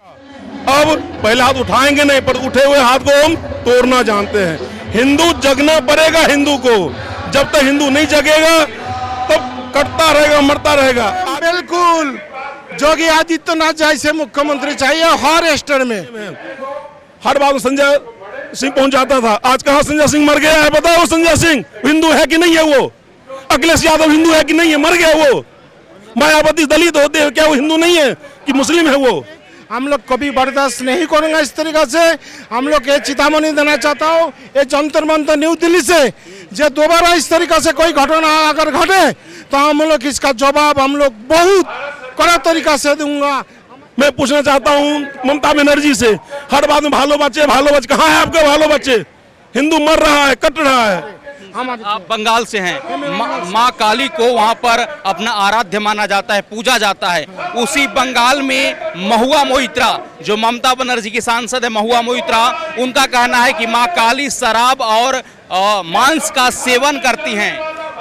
अब पहले हाथ उठाएंगे नहीं, पर उठे हुए हाथ को हम तोड़ना जानते हैं। हिंदू जगना पड़ेगा हिंदू को, जब तक हिंदू नहीं जगेगा तब कटता रहेगा, मरता रहेगा। बिल्कुल योगी आदित्यनाथ जैसे मुख्यमंत्री चाहिए हर स्टेट में। हर बात संजय सिंह पहुंचाता था, आज कहाँ संजय सिंह मर गया है बताओ। संजय सिंह हिंदू है कि नहीं है? वो अखिलेश यादव हिंदू है कि नहीं है? मर गया वो। मायावती दलित होते हैं, क्या वो हिंदू नहीं है कि मुस्लिम है वो? हम लोग कभी बर्दाश्त नहीं करेंगे इस तरीके से। हम लोग ये चेतावनी देना चाहता हूँ, ये जंतर मंतर न्यू दिल्ली से, जो दोबारा इस तरीके से कोई घटना अगर घटे तो हम लोग इसका जवाब हम लोग बहुत कड़ा तरीका से दूंगा। मैं पूछना चाहता हूँ ममता बनर्जी से, हर बात में भालो बच्चे, कहाँ है आपके भालो बच्चे? हिंदू मर रहा है, कट रहा है। आप बंगाल से हैं, माँ काली को वहाँ पर अपना आराध्य माना जाता है, पूजा जाता है। उसी बंगाल में महुआ मोइत्रा, जो ममता बनर्जी की सांसद है महुआ मोइत्रा, उनका कहना है कि माँ काली शराब और मांस का सेवन करती हैं।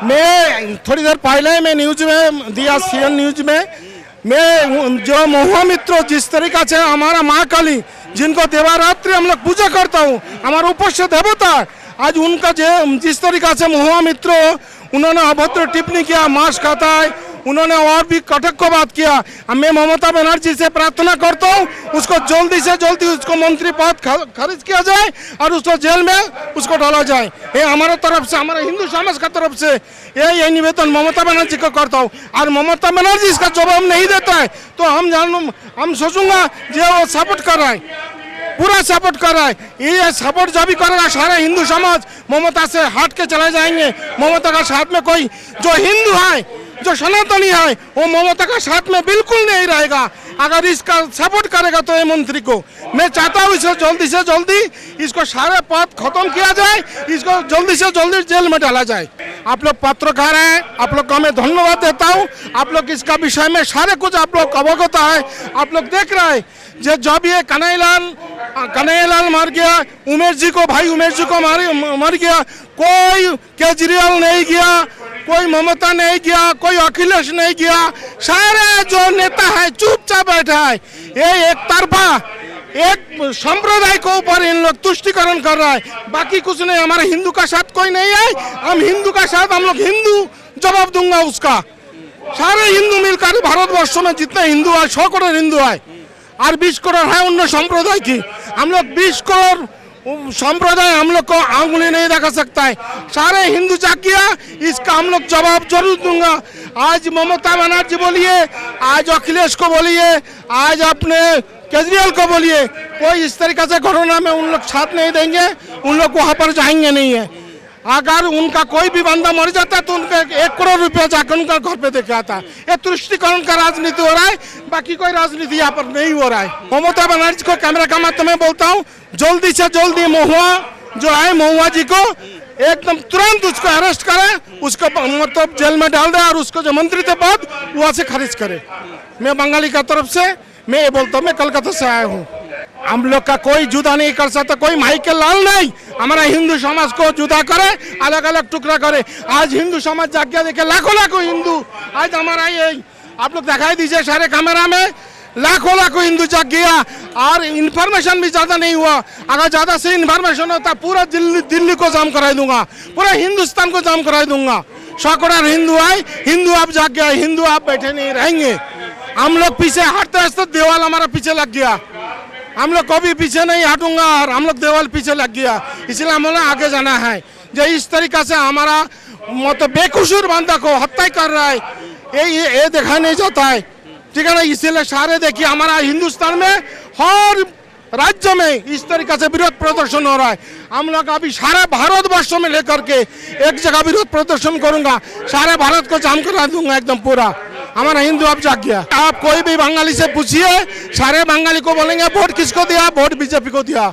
मैं थोड़ी देर पहले मैं न्यूज में दिया, सीएन न्यूज में, मैं जो महुआ मित्रों जिस तरीका से हमारा माँ काली जिनको देवारात्रि हम लोग पूजा करता हूँ, हमारा उपास्य देवता, आज उनका जिस तरीका से महुआ मित्रों उन्होंने अभद्र टिप्पणी किया, मांस खाता है, उन्होंने और भी कटक को बात किया। अब मैं ममता बनर्जी से प्रार्थना करता हूँ उसको जल्दी से जल्दी उसको मंत्री पद खारिज किया जाए और उसको जेल में उसको डाला जाए। ये हमारे तरफ से, हमारे हिंदू समाज का तरफ से यही निवेदन ममता बनर्जी को करता हूँ। और ममता बनर्जी इसका जवाब नहीं देता है तो हम सोचूंगा जो वो सपोर्ट कर रहा है, पूरा सपोर्ट कर रहा है। ये सपोर्ट जब भी करेगा सारे हिंदू समाज ममता से हट के चले जाएंगे। ममता का साथ में कोई जो हिंदू है, जो सनातनी है, वो ममता का साथ में बिल्कुल नहीं रहेगा। अगर इसका सपोर्ट करेगा तो ये मंत्री को मैं चाहता हूँ इसे जल्दी से जल्दी इसको सारे पद खत्म किया जाए, इसको जल्दी से जल्दी जेल में डाला जाए। आप लोग पत्रकार हैं, आप लोग को मैं धन्यवाद देता हूँ। आप लोग इसका विषय में सारे कुछ आप लोग अवगत है, आप लोग देख रहे हैं। जब ये कन्हैयालाल मर गया, उमेश जी को मर गया, कोई केजरीवाल नहीं गया, कोई ममता नहीं गया, कोई अखिलेश नहीं गया, सारे जो नेता है चुपचाप बैठा है। ये एक तरफा एक संप्रदाय को ऊपर इन लोग तुष्टिकरण कर रहा है, बाकी कुछ नहीं। हमारे हिंदू का साथ कोई नहीं है, हम हिंदू का साथ, हम लोग हिंदू जवाब दूंगा उसका। सारे हिंदू मिलकर भारतवर्ष में जितने हिंदू है 100 करोड़ हिंदू है और 20 करोड़ है उन संप्रदाय की। हम लोग 20 करोड़ संप्रदाय हम लोग को आंगुली नहीं दिखा सकता है। सारे हिंदू जागिया, इसका हम लोग जवाब जरूर दूंगा। आज ममता बनर्जी बोलिए, आज अखिलेश को बोलिए, आज अपने केजरीवाल को बोलिए, कोई इस तरीके से घटना में उन लोग साथ नहीं देंगे, उन लोग वहाँ पर जाएंगे नहीं है। अगर उनका कोई भी बंदा मर जाता है तो उनका 1 करोड़ रुपया जाकर उनका घर पे देके आता है। ये तुष्टिकरण का राजनीति हो रहा है, बाकी कोई राजनीति यहाँ पर नहीं हो रहा है। ममता बनर्जी को कैमरा का माध्यम में बोलता हूँ, जल्दी से जल्दी महुआ जो है महुआ जी को एकदम तुरंत उसको अरेस्ट करे, उसको मतलब जेल में डाल दे और उसको जो मंत्री थे पद वहाँ से खारिज करे। मैं बंगाली का तरफ से मैं ये बोलता हूँ, मैं कलकत्ता से आया हूँ। हम लोग का कोई जुदा नहीं कर सकता, कोई माई के लाल नहीं। हमारा हिंदू समाज को जुदा करे, अलग अलग टुकड़ा करे। आज हिंदू समाज जाग गया, देखे लाखों हिंदू। आज हमारा ये आप लोग दिखाई दीजिए सारे कैमरा में, लाखों हिंदू जाग गया और इन्फॉर्मेशन भी ज्यादा नहीं हुआ। अगर ज्यादा से इन्फॉर्मेशन होता पूरा दिल्ली को जाम करा दूंगा, पूरा हिंदुस्तान को जाम करा दूंगा। 100 करोड़ हिंदू आए, हिंदू आप जाग गया, हिंदू आप बैठे नहीं रहेंगे। हम लोग पीछे हटते हटते देवाल हमारा पीछे लग गया, हम लोग कभी पीछे नहीं हटूंगा और हम लोग देवाल पीछे लग गया, इसलिए हमें आगे जाना है। जो इस तरीका से हमारा मतलब बेकसूर बंदा को हत्या कर रहा है, ये देखा नहीं जाता है, ठीक है ना। इसीलिए सारे देखिए हमारा हिंदुस्तान में हर राज्य में इस तरीका से विरोध प्रदर्शन हो रहा है। हम लोग अभी सारे भारतवर्ष में लेकर के एक जगह विरोध प्रदर्शन करूंगा, सारे भारत को जाम करा दूंगा एकदम पूरा। हमारा हिंदू अब जाग गया। आप कोई भी बंगाली से पूछिए, सारे बंगाली को बोलेंगे वोट किसको दिया, वोट बीजेपी को दिया।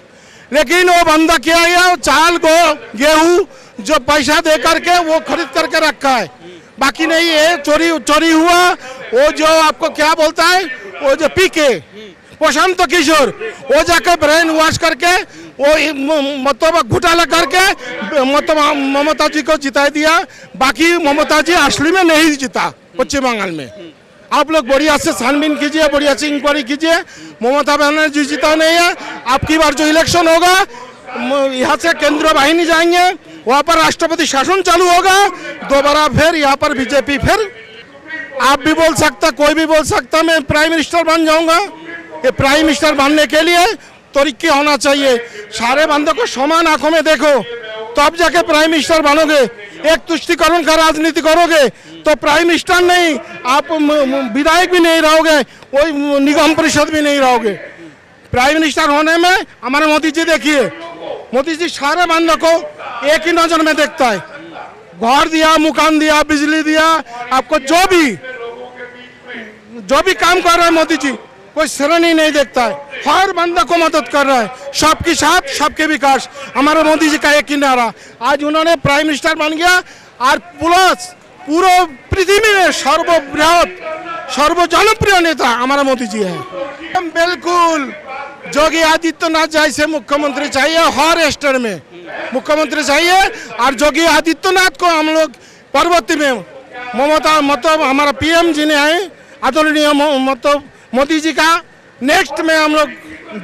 लेकिन वो बंदा क्या है, चाल गेहूं जो पैसा दे करके वो खरीद करके रखा है, बाकी नहीं है। चोरी हुआ, वो जो आपको क्या बोलता है, वो जो पीके प्रशांत किशोर, वो जाकर ब्रेन वॉश करके वो मतलब घोटाला करके मतलब ममता जी को जिता दिया। बाकी ममता जी असली में नहीं जीता पश्चिम बंगाल में। आप लोग बढ़िया से छानबीन कीजिए, बढ़िया से इंक्वायरी कीजिए। ममता बनर्जी जीता नहीं है। अब की बार जो इलेक्शन होगा, यहाँ से केंद्रीय बाहिनी जाएंगे, वहाँ पर राष्ट्रपति शासन चालू होगा, दोबारा फिर यहाँ पर बीजेपी। फिर आप भी बोल सकता, कोई भी बोल सकता मैं प्राइम मिनिस्टर बन जाऊंगा। ये प्राइम मिनिस्टर बनने के लिए तरीके होना चाहिए। सारे बंदों को समान आंखों में देखो, तो अब जाके प्राइम मिनिस्टर बनोगे। एक तुष्टिकरण का राजनीति करोगे तो प्राइम मिनिस्टर नहीं, आप विधायक भी नहीं रहोगे, कोई निगम परिषद भी नहीं रहोगे। प्राइम मिनिस्टर होने में हमारे मोदी जी देखिए, मोदी जी सारे बंदों को एक ही नजर में देखता है। घर दिया, मकान दिया, बिजली दिया, आपको जो भी काम कर रहा है मोदी जी, कोई श्रेणी नहीं देखता है। हर बंदा को मदद कर रहा है, सबके साथ सबके विकास। हमारे मोदी जी का एक ही नारा, आज उन्होंने प्राइम मिनिस्टर बन गया और प्लस पूरा पृथ्वी में सर्वबृहत सर्वजनप्रिय नेता हमारा मोदी जी है। बिल्कुल योगी आदित्यनाथ जैसे मुख्यमंत्री चाहिए, हर स्टेट में मुख्यमंत्री चाहिए। और योगी आदित्यनाथ को हम लोग पर्वती में ममता मतलब हमारा पीएम जी ने आए आदरणीय मतलब मोदी जी का नेक्स्ट में हम लोग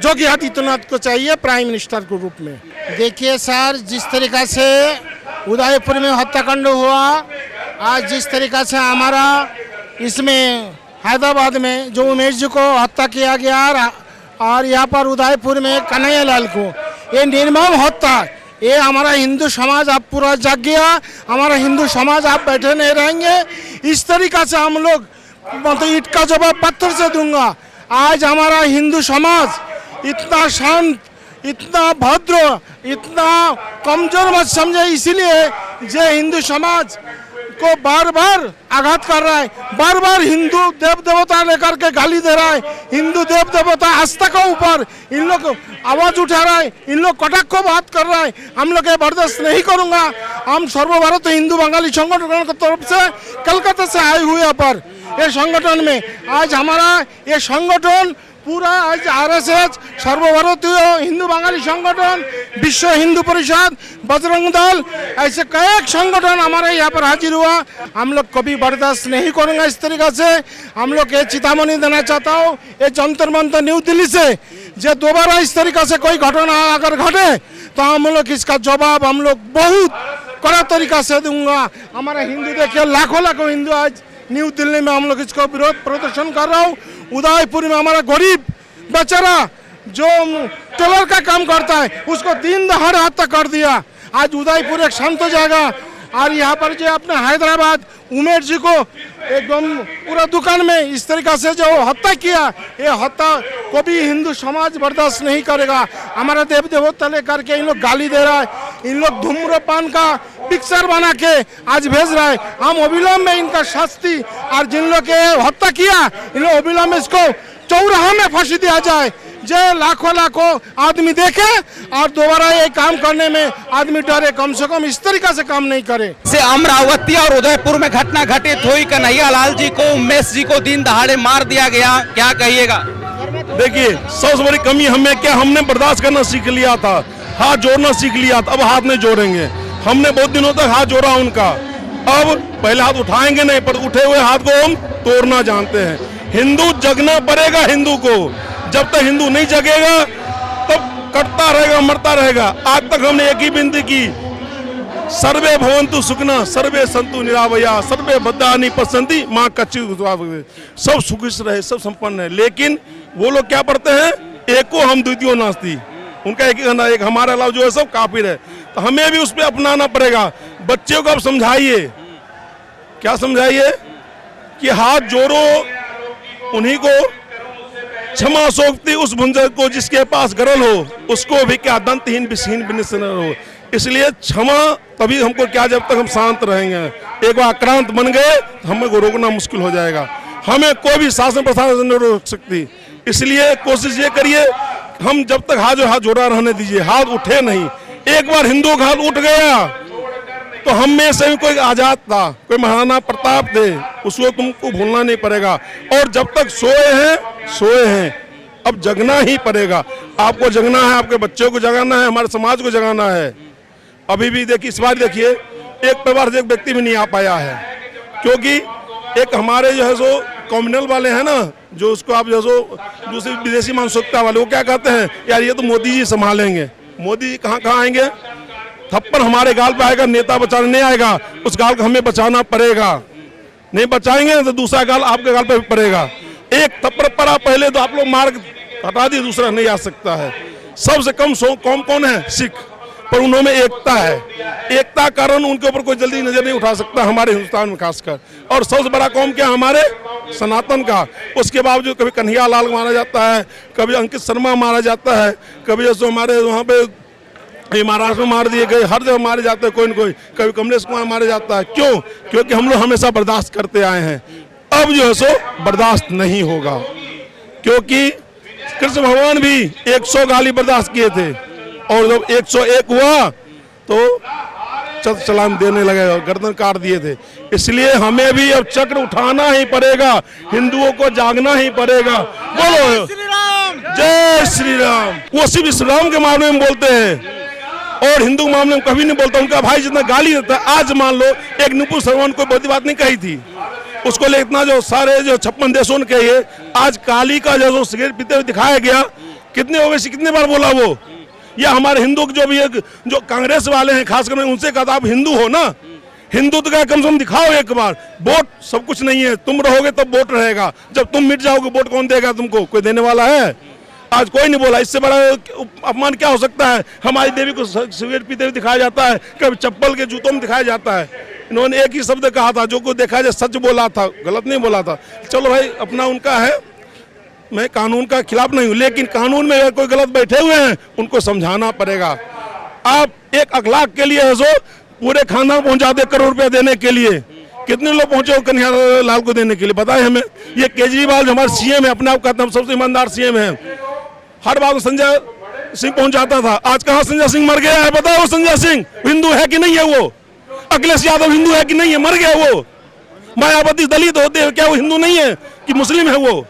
योगी आदित्यनाथ को चाहिए प्राइम मिनिस्टर के रूप में। देखिए सर, जिस तरीका से उदयपुर में हत्याकांड हुआ, आज जिस तरीका से हमारा इसमें हैदराबाद में जो उमेश जी को हत्या किया गया और यहाँ पर उदयपुर में कन्हैया लाल को, ये निर्मम हत्या, ये हमारा हिंदू समाज आप पूरा जाग गया। हमारा हिंदू समाज आप बैठे नहीं रहेंगे। इस तरीका से हम लोग मतलब ईंट का जवाब पत्थर से दूंगा। आज हमारा हिंदू समाज इतना शांत, इतना भद्र, इतना कमजोर मत समझे, इसीलिए जो हिंदू समाज को बार बार आघात कर रहा है, बार बार हिंदू देव देवता लेकर के गाली दे रहा है, हिंदू देव देवता आस्था के ऊपर इन लोग आवाज उठा रहा है, इन लोग कटाक्ष को बात कर रहा है। हम लोग ये बर्दाश्त नहीं करूंगा। हम सर्वभारत हिंदू बंगाली संगठन की तरफ से कलकत्ता से आए हुए पर ये संगठन में आज हमारा ये संगठन पूरा आज आरएसएस, सर्वभारतीय हिंदू बंगाली संगठन, विश्व हिंदू परिषद, बजरंग दल, ऐसे कई संगठन हमारे यहाँ पर हाजिर हुआ। हम लोग कभी बर्दाश्त नहीं करेंगे इस तरीके से। हम लोग ये चेतावनी देना चाहता हूँ, ये जंतर मंतर न्यू दिल्ली से, जो दोबारा इस तरीके से कोई घटना अगर घटे तो हम लोग इसका जवाब हम लोग बहुत कड़ा तरीका से दूंगा। हमारा हिंदू देखिए, लाखों लाखों हिंदू आज न्यू दिल्ली में हम लोग इसको विरोध प्रदर्शन कर रहा हूँ। उदयपुर में हमारा गरीब बेचारा जो टेलर का काम करता है, उसको दिन दहाड़े हत्या कर दिया। आज उदयपुर एक शांत जगह, और यहाँ पर जो अपने हैदराबाद उमेश जी को एकदम पूरा दुकान में इस तरीका से जो हत्या किया, ये हत्या को भी हिंदू समाज बर्दाश्त नहीं करेगा। हमारा देव देवता लेकर के इन लोग गाली दे रहा है, इन लोग धूम्रपान का पिक्चर बना के आज भेज रहा है। हम अविलंब में इनका शास्ति, और जिन लोग हत्या किया इन लोग अविलंब इसको चौराहा में फांसी दिया जाए, जो लाखों लाखों आदमी देखे और दोबारा ये काम करने में आदमी डरे, कम से कम इस तरीका से काम नहीं करे। से अमरावती और उदयपुर में घटना घटित हुई, कन्हैया लाल जी को, उमेश जी को दिन दहाड़े मार दिया गया, क्या कहिएगा? देखिए, सबसे बड़ी कमी हमें क्या, हमने बर्दाश्त करना सीख लिया था, हाथ जोड़ना सीख लिया था, अब हाथ नहीं जोड़ेंगे। हमने बहुत दिनों तक हाथ जोड़ा उनका, अब पहले हाथ उठाएंगे नहीं, पर उठे हुए हाथ को हम तोड़ना जानते हैं। हिंदू जगना पड़ेगा हिंदू को, जब तक हिंदू नहीं जगेगा तब कटता रहेगा, मरता रहेगा। आज तक हमने एक ही विनती की, सर्वे भवन्तु सुखिनः, सर्वे सन्तु निरामया, सर्वे भद्राणि पश्यन्ति माँ कच्चित्, सब सुखी रहे, सब संपन्न है। लेकिन वो लोग क्या पढ़ते हैं, एको हम द्वितीयो नास्ति, उनका एक हमारे अलावा जो है सब काफिर है। तो हमें भी उस पर अपनाना पड़ेगा। बच्चों को अब समझाइए, क्या समझाइए कि हाथ जोड़ो उन्हीं को, क्षमा सोचती उस भुंजर को जिसके पास गरल हो, उसको भी क्या दंतहीन विषहीन विनिश्चय हो। इसलिए क्षमा तभी हमको क्या, जब तक हम शांत रहेंगे। एक बार आक्रांत बन गए हमें को रोकना मुश्किल हो जाएगा। हमें कोई भी शासन प्रशासन नहीं रोक सकती। इसलिए कोशिश ये करिए, हम जब तक हाथ जोड़ा रहने दीजिए, हाथ उठे नहीं। एक बार हिंदू का हाथ उठ गया तो हम में से भी कोई आजाद था, कोई महाराणा प्रताप थे, उसको तुमको भूलना नहीं पड़ेगा। और जब तक सोए हैं, अब जगना ही पड़ेगा। आपको जगना है, आपके बच्चों को जगाना है, हमारे समाज को जगाना है। अभी भी देखिए, इस बार देखिए एक परिवार से एक व्यक्ति भी नहीं आ पाया है, क्योंकि एक हमारे जो है सो कम्युनल वाले हैं ना, जो उसको आप जो सो दूसरी विदेशी मानसिकता वाले, वो क्या कहते हैं, यार ये तो मोदी जी संभालेंगे। मोदी जी कहाँ कहाँ आएंगे? थप्पड़ हमारे गाल पे आएगा, नेता बचाने नहीं आएगा, उस गाल को हमें बचाना पड़ेगा। नहीं बचाएंगे तो दूसरा गाल आपके गाल पे पड़ेगा। एक थप्पड़ पड़ा पहले तो आप लोग मार हटा दिए, दूसरा नहीं आ सकता है। सबसे कम कौम कौन है? सिख। पर उन्होंने एकता है, एकता कारण उनके ऊपर कोई जल्दी नजर नहीं उठा सकता हमारे हिंदुस्तान में खासकर। और सबसे बड़ा कौम क्या? हमारे सनातन का। उसके बावजूद कभी कन्हैया लाल मारा जाता है, कभी अंकित शर्मा मारा जाता है, कभी जैसे हमारे वहाँ पे महाराष्ट्र में मार दिए गए, हर जगह मारे जाते हैं कोई न कोई, कभी कमलेश कुमार मारे जाता है। क्यों? क्योंकि हम लोग हमेशा बर्दाश्त करते आए हैं। अब जो है सो बर्दाश्त नहीं होगा, क्योंकि कृष्ण भगवान भी 100 गाली बर्दाश्त किए थे, और जब 101 हुआ तो चलान देने लगे, गर्दन काट दिए थे। इसलिए हमें भी अब चक्र उठाना ही पड़ेगा, हिंदुओं को जागना ही पड़ेगा। बोलो जय श्री राम। वो सिर्फ इस्लाम के मामले में बोलते हैं और हिंदू के मामले में कभी नहीं बोलता। उनका भाई जितना गाली देता है, आज मान लो एक नुपुर शर्मा कोई बड़ी बात नहीं कही थी, उसको ले इतना जो सारे जो 56 देशों ने कही है, आज काली का जो सिगरेट पीते हुए दिखाया गया, कितने ओवैसी कितने बार बोला वो? या हमारे हिंदू जो भी जो कांग्रेस वाले हैं खासकर, उनसे कहा आप हिंदू हो ना, हिंदुत्व का कम से कम दिखाओ एक बार। वोट सब कुछ नहीं है, तुम रहोगे तब वोट रहेगा, जब तुम मिट जाओगे वोट कौन देगा तुमको? कोई देने वाला है? आज कोई नहीं बोला। इससे बड़ा अपमान क्या हो सकता है? हमारी देवी को सिगरेट पीते हुए दिखाया जाता है, कभी चप्पल के जूतों में दिखाया जाता है। इन्होंने एक ही शब्द कहा था, जो को देखा जाए सच बोला था, गलत नहीं बोला था। चलो भाई अपना उनका है, मैं कानून का खिलाफ नहीं हूँ, लेकिन कानून में अगर कोई गलत बैठे हुए हैं उनको समझाना पड़ेगा। आप एक अखलाक के लिए है सो पूरे खानदान पहुंचा दे करोड़ रुपया देने के लिए, कितने लोग पहुंचे हो कन्हैया लाल को देने के लिए? बताएं हमें। ये केजरीवाल जो हमारे सीएम है, अपने आप कहते हैं हम सबसे ईमानदार सीएम है, हर बार संजय सिंह पहुंचाता था। आज कहाँ संजय सिंह मर गया है? बताओ संजय सिंह हिंदू है कि नहीं है? वो अखिलेश यादव हिंदू है कि नहीं है? मर गया वो। मायावती दलित होते हैं, क्या वो हिंदू नहीं है कि मुस्लिम है वो?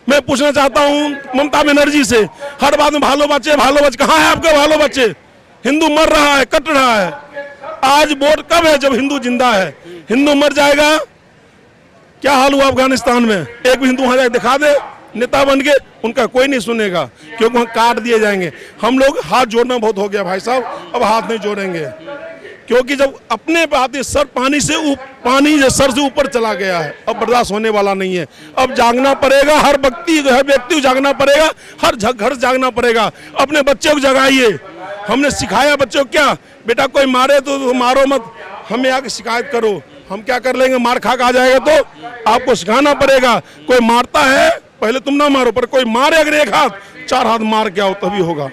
मैं पूछना चाहता हूँ ममता बनर्जी से, हर बात में भालो बच्चे भालो बच्चे, कहाँ है आपका भालो बच्चे? हिंदू मर रहा है, कट रहा है। आज वोट कब है? जब हिंदू जिंदा है। हिंदू मर जाएगा, क्या हाल हुआ अफगानिस्तान में? एक भी हिंदू वहां जाके दिखा दे नेता बन के, उनका कोई नहीं सुनेगा, क्योंकि वहां काट दिए जाएंगे। हम लोग हाथ जोड़ना बहुत हो गया भाई साहब, अब हाथ नहीं जोड़ेंगे, क्योंकि जब अपने पे आते सर पानी से सर से ऊपर चला गया है, अब बर्दाश्त होने वाला नहीं है। अब जागना पड़ेगा, हर व्यक्ति को जागना पड़ेगा, हर घर जागना पड़ेगा। अपने बच्चे को जगाइए। हमने सिखाया बच्चों को, क्या बेटा कोई मारे तो मारो मत, हमें आके शिकायत करो। हम क्या कर लेंगे? मार खा के आ जाएगा तो आपको सिखाना पड़ेगा। कोई मारता है पहले तुम ना मारो, पर कोई मारे अगर एक हाथ 4 हाथ मार के आओ तभी होगा।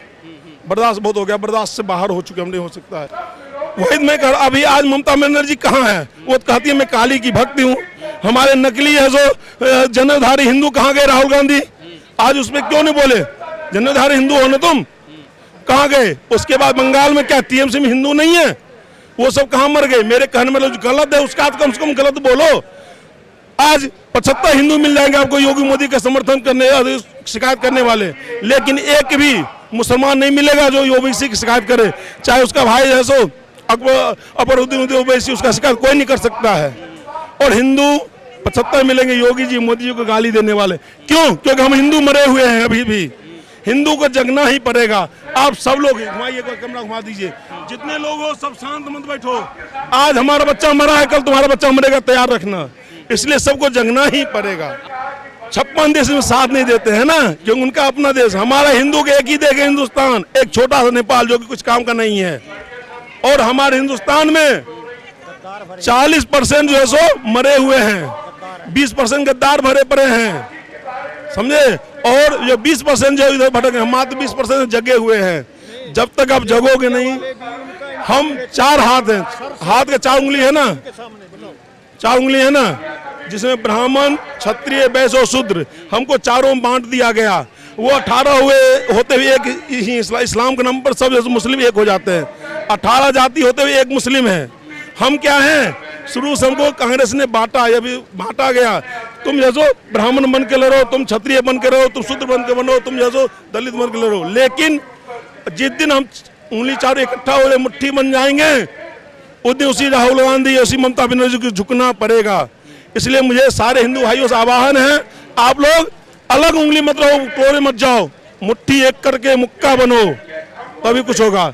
बर्दाश्त बहुत हो गया, बर्दाश्त से बाहर हो चुके हम, नहीं हो सकता है। वही मैं कर, अभी आज ममता बनर्जी कहाँ है? वो कहती है मैं काली की भक्ति हूँ। हमारे नकली है जो जन्मधारी हिंदू कहाँ गए? राहुल गांधी आज उसमें क्यों नहीं बोले? जन्मधारी हिंदू हो ना तुम, कहाँ गए? उसके बाद बंगाल में क्या टीएमसी में हिंदू नहीं है? वो सब कहाँ मर गए? मेरे कहने में गलत है, उसका कम से कम गलत बोलो। आज 75 हिंदू मिल जाएंगे आपको योगी मोदी का समर्थन करने, शिकायत करने वाले, लेकिन एक भी मुसलमान नहीं मिलेगा जो ओबीसी की शिकायत करे। चाहे उसका भाई है सो अकबरुद्दीन ओवैसी, उसका शिकायत कोई नहीं कर सकता है। और हिंदू 75 मिलेंगे योगी जी मोदी जी को गाली देने वाले। क्यों? क्योंकि हम हिंदू मरे हुए हैं। अभी भी हिंदू को जगना ही पड़ेगा। आप सब लोग घुमाइएगा, कैमरा घुमा दीजिए, जितने लोग हो सब शांत मत बैठो। आज हमारा बच्चा मरा है, कल तुम्हारा बच्चा मरेगा, तैयार रखना। इसलिए सबको जगना ही पड़ेगा। 56 देश में साथ नहीं देते हैं ना, क्योंकि उनका अपना देश। हमारा हिंदू के एक ही देश है हिंदुस्तान, एक छोटा सा नेपाल जो कि कुछ काम का नहीं है। और हमारे हिंदुस्तान में 40% जो है सो मरे हुए हैं, 20% गद्दार भरे पड़े हैं, समझे? और जो 20% जो इधर भटक, हम मात्र 20% जगे हुए हैं। जब तक आप जगोगे नहीं, हम 4 हाथ हैं, हाथ के 4 उंगली है ना, 4 उंगली है ना, जिसमें ब्राह्मण क्षत्रिय वैश्य और शूद्र, हमको चारों बांट दिया गया। वो 18 हुए होते हुए एक ही इस्लाम के नाम पर सब मुस्लिम एक हो जाते हैं। 18 जाति होते हुए एक मुस्लिम है। हम क्या हैं? शुरू से हमको कांग्रेस ने बांटा, अभी बांटा गया। तुम जैसो ब्राह्मण बन के लड़ो, तुम क्षत्रिय बन के रहो, तुम शूद्र बन के बनो, तुम जैसो दलित बन के लड़ो। लेकिन जिस दिन हम उंगली चारों इकट्ठा हो मुट्ठी बन जाएंगे, उस दिन उसी राहुल गांधी, उसी ममता बनर्जी को झुकना पड़ेगा। इसलिए मुझे सारे हिंदू भाइयों से आह्वान है, आप लोग अलग उंगली मत रहो, टोरे मत जाओ, मुट्ठी एक करके मुक्का बनो, तभी कुछ होगा।